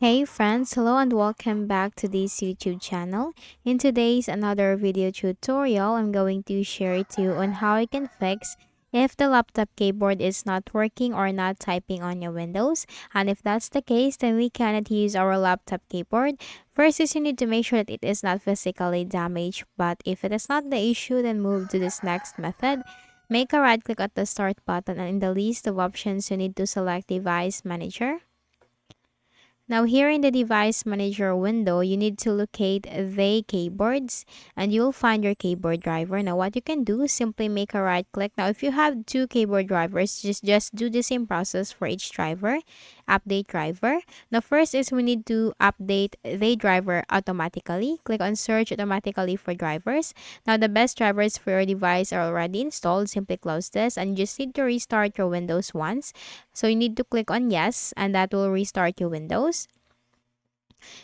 Hey friends, hello and welcome back to this YouTube channel. In today's another video tutorial, I'm going to share to you on how you can fix if the laptop keyboard is not working or not typing on your Windows. And if that's the case, then we cannot use our laptop keyboard. First is you need to make sure that it is not physically damaged, but if it is not the issue, then move to this next method. Make a right click at the start button, and in the list of options, you need to select device manager. Now here in the device manager window, you need to locate the keyboards and you'll find your keyboard driver. Now what you can do is simply make a right click. Now if you have two keyboard drivers, just do the same process for each driver. Update driver. Now first is we need to update the driver automatically. Click on search automatically for drivers. Now the best drivers for your device are already installed. Simply close this and you just need to restart your Windows once. So you need to click on yes and that will restart your Windows.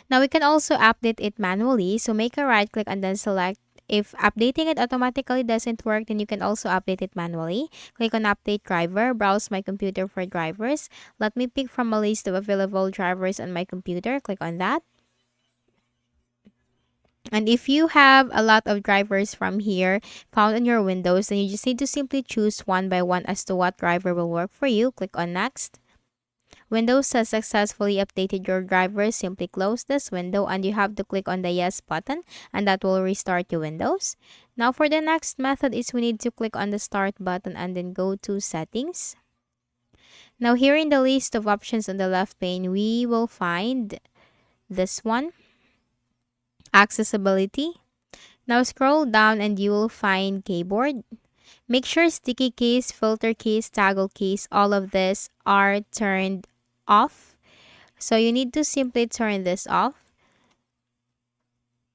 Now we can also update it manually. So make a right click and then select. If updating it automatically doesn't work, then you can also update it manually. Click on update driver, browse my computer for drivers. Let me pick from a list of available drivers on my computer. Click on that. And if you have a lot of drivers from here found on your Windows, then you just need to simply choose one by one as to what driver will work for you. Click on next. Windows has successfully updated your drivers. Simply close this window and you have to click on the yes button and that will restart your Windows. Now for the next method is we need to click on the start button and then go to settings. Now here in the list of options on the left pane, we will find this one, accessibility. Now scroll down and you will find keyboard. Make sure sticky keys, filter keys, toggle keys, all of this are turned off. So you need to simply turn this off.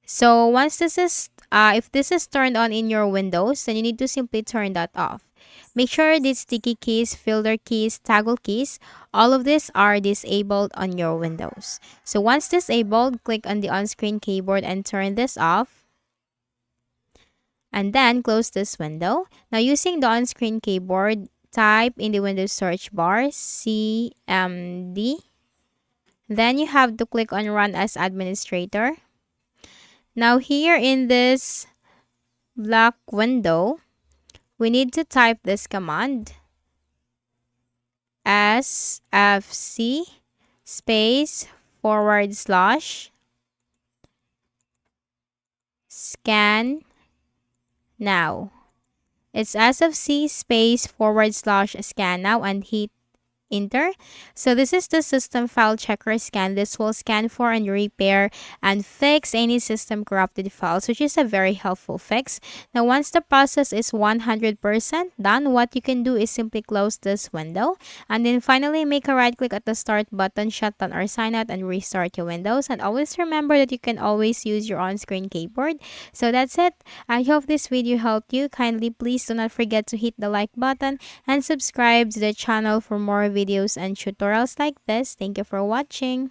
So once this is, if this is turned on in your Windows, then you need to simply turn that off. Make sure these sticky keys, filter keys, toggle keys, all of these are disabled on your Windows. So once disabled, click on the on-screen keyboard and turn this off. And then close this window. Now using the on-screen keyboard, type in the Windows search bar CMD. Then you have to click on Run as Administrator. Now here in this black window, we need to type this command. SFC space / scan now. It's SFC space / scan now and hit enter. So this is the system file checker scan. This will scan for and repair and fix any system corrupted files, which is a very helpful fix. Now once the process is 100% done, what you can do is simply close this window and then finally make a right click at the start button, shut down or sign out and restart your Windows. And always remember that you can always use your on-screen keyboard. So that's it. I hope this video helped you. Kindly please do not forget to hit the like button and subscribe to the channel for more videos and tutorials like this. Thank you for watching.